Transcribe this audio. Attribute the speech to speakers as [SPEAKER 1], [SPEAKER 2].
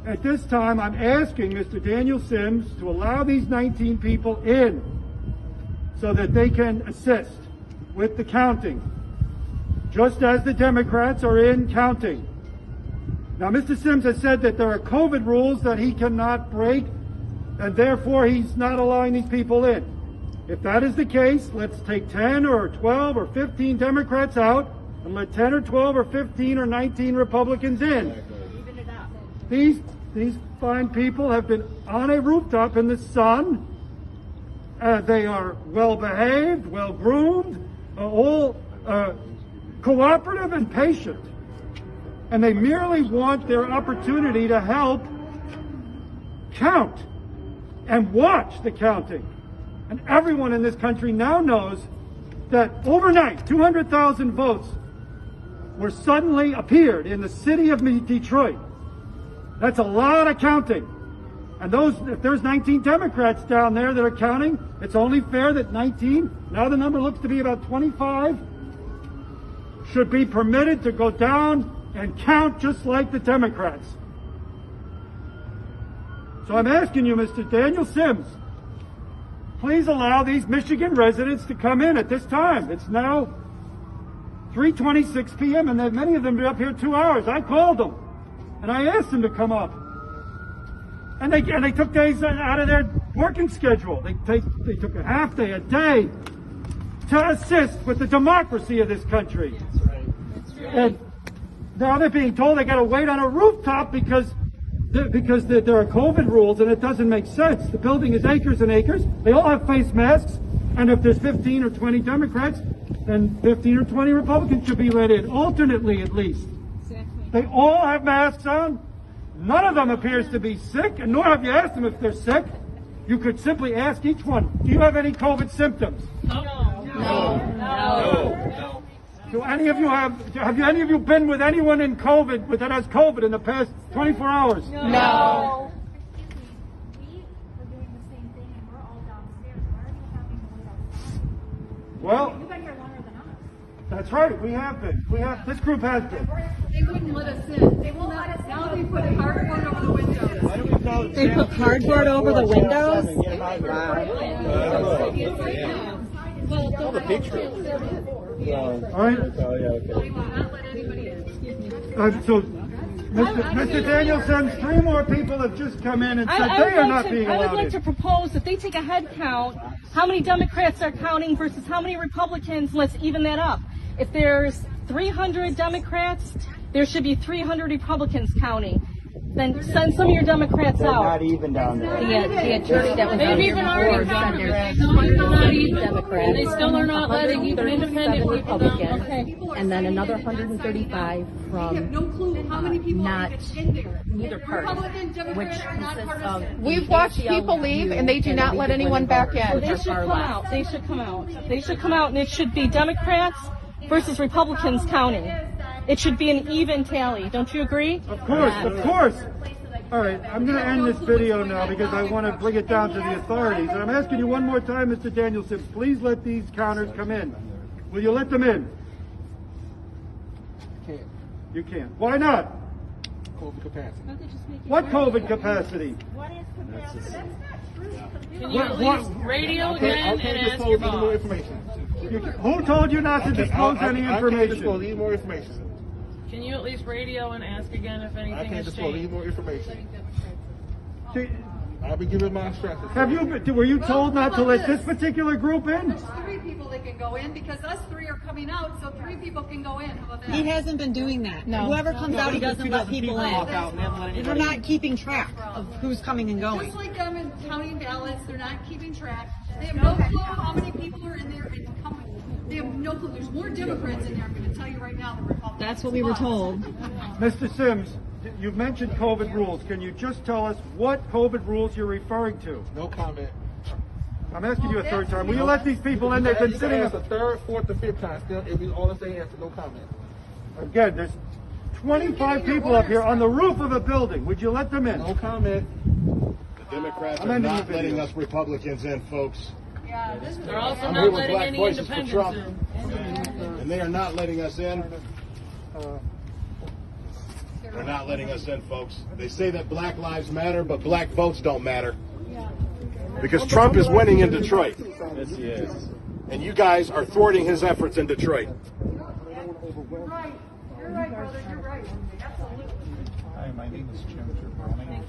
[SPEAKER 1] at this time, I'm asking Mr. Daniel Sims to allow these 19 people in so that they can assist with the counting, just as the Democrats are in counting. Now, Mr. Sims has said that there are COVID rules that he cannot break, and therefore he's not allowing these people in. If that is the case, let's take 10 or 12 or 15 Democrats out and let 10 or 12 or 15 or 19 Republicans in. These fine people have been on a rooftop in the sun. They are well behaved, well groomed, all cooperative and patient. And they merely want their opportunity to help count and watch the counting. And everyone in this country now knows that overnight, 200,000 votes were suddenly appeared in the city of Detroit. That's a lot of counting. And if there's 19 Democrats down there that are counting, it's only fair that 19, now the number looks to be about 25, should be permitted to go down and count just like the Democrats. So I'm asking you, Mr. Daniel Sims, please allow these Michigan residents to come in at this time. It's now 3:26 p.m. and many of them are up here 2 hours. I called them and I asked them to come up. And they took days out of their working schedule. They took a half day, a day to assist with the democracy of this country.
[SPEAKER 2] That's right. That's right.
[SPEAKER 1] And now they're being told they got to wait on a rooftop because there are COVID rules, and it doesn't make sense. The building is acres and acres. They all have face masks, and if there's 15 or 20 Democrats, then 15 or 20 Republicans should be let in, alternately at least.
[SPEAKER 2] Exactly.
[SPEAKER 1] They all have masks on. None of them appears to be sick, and nor have you asked them if they're sick. You could simply ask each one, do you have any COVID symptoms?
[SPEAKER 2] No.
[SPEAKER 1] Do any of you have any of you been with anyone in COVID that has COVID in the past 24 hours?
[SPEAKER 2] No.
[SPEAKER 3] We are doing the same thing and we're all downstairs. Why are you having to wait outside?
[SPEAKER 1] Well,
[SPEAKER 3] You've been here longer than us.
[SPEAKER 1] that's right. We have been. This group has been.
[SPEAKER 4] They wouldn't let us in. They won't let us in. Now they put cardboard over the windows.
[SPEAKER 5] They put cardboard over the windows?
[SPEAKER 6] All the pictures.
[SPEAKER 1] All right.
[SPEAKER 4] They will not let anybody in.
[SPEAKER 1] So, Mr. Daniel Sims, 3 more people have just come in and said they are not being
[SPEAKER 5] I would
[SPEAKER 1] allowed
[SPEAKER 5] like
[SPEAKER 1] in.
[SPEAKER 5] to propose that they take a head count, how many Democrats are counting versus how many Republicans. Let's even that up. If there's 300 Democrats, there should be 300 Republicans counting. Then send some of your Democrats out.
[SPEAKER 6] Not even down there.
[SPEAKER 7] The attorney that was on
[SPEAKER 2] They've
[SPEAKER 7] here
[SPEAKER 2] even already
[SPEAKER 7] before said
[SPEAKER 2] counted.
[SPEAKER 7] there's
[SPEAKER 2] They still are not even.
[SPEAKER 7] Democrats.
[SPEAKER 2] They still are not letting even independent
[SPEAKER 7] 137
[SPEAKER 2] people down.
[SPEAKER 7] Republicans,
[SPEAKER 2] Okay.
[SPEAKER 7] and then another 135
[SPEAKER 4] We have
[SPEAKER 7] from
[SPEAKER 4] no clue how many people are
[SPEAKER 7] not
[SPEAKER 4] in there.
[SPEAKER 7] neither party,
[SPEAKER 4] Republican, Democrat
[SPEAKER 7] which
[SPEAKER 4] are not
[SPEAKER 7] consists
[SPEAKER 4] partisan.
[SPEAKER 7] of
[SPEAKER 8] We've watched people leave and they do not let anyone back in.
[SPEAKER 5] They should come out. They should come out. They should come out, and it should be Democrats versus Republicans counting. It should be an even tally. Don't you agree?
[SPEAKER 1] Of course. All right, I'm going to end this video now because I want to bring it down to the authorities. And I'm asking you one more time, Mr. Daniel Sims, please let these counters come in. Will you let them in?
[SPEAKER 6] Can't.
[SPEAKER 1] You can't. Why not?
[SPEAKER 6] COVID capacity.
[SPEAKER 1] What COVID capacity?
[SPEAKER 2] Can you at least radio again and ask your
[SPEAKER 6] Any more
[SPEAKER 2] boss?
[SPEAKER 6] information.
[SPEAKER 1] Who told you not to disclose any
[SPEAKER 6] I can't disclose
[SPEAKER 1] information?
[SPEAKER 6] any more information.
[SPEAKER 2] Can you at least radio and ask again if
[SPEAKER 6] I
[SPEAKER 2] anything
[SPEAKER 6] can't
[SPEAKER 2] has
[SPEAKER 6] disclose any
[SPEAKER 2] changed?
[SPEAKER 6] more information.
[SPEAKER 1] Do-
[SPEAKER 6] I'll be giving my instructions.
[SPEAKER 1] Were you told not to let this particular group in?
[SPEAKER 4] There's 3 people that can go in because us 3 are coming out, so 3 people can go in. How about that?
[SPEAKER 5] He hasn't been doing that. No. Whoever comes out, he doesn't let people in. They're not keeping track of who's coming and going.
[SPEAKER 4] Just like them in counting ballots, they're not keeping track. They have no clue how many people are in there and coming. They have no clue. There's more Democrats in there, I'm going to tell you right now, than Republicans.
[SPEAKER 5] That's what we were told.
[SPEAKER 1] Mr. Sims, you've mentioned COVID rules. Can you just tell us what COVID rules you're referring to?
[SPEAKER 6] No comment.
[SPEAKER 1] I'm asking you a third time. Will you let these people in? They've been
[SPEAKER 6] You can
[SPEAKER 1] sitting
[SPEAKER 6] ask the 3rd, 4th, or 5th time. Still, it'll be all the same answer. No comment.
[SPEAKER 1] again. There's 25 people up here on the roof of a building. Would you let them in?
[SPEAKER 6] No comment.
[SPEAKER 9] The Democrats
[SPEAKER 1] I'm
[SPEAKER 9] are
[SPEAKER 1] ending
[SPEAKER 9] not
[SPEAKER 1] the
[SPEAKER 9] letting
[SPEAKER 1] video.
[SPEAKER 9] us Republicans in, folks.
[SPEAKER 4] Yeah, this is
[SPEAKER 2] They're also
[SPEAKER 9] I'm
[SPEAKER 2] not
[SPEAKER 9] here with
[SPEAKER 2] letting
[SPEAKER 9] Black
[SPEAKER 2] any
[SPEAKER 9] Voices for Trump,
[SPEAKER 2] independents in.
[SPEAKER 9] and they are not letting us in. They're not letting us in, folks. They say that black lives matter, but black votes don't matter. Because Trump is winning in Detroit.
[SPEAKER 10] Yes, he is.
[SPEAKER 9] And you guys are thwarting his efforts in Detroit.
[SPEAKER 4] You're right. You're right, brother. You're right. Absolutely.
[SPEAKER 10] Hi, my name is Jim Browning.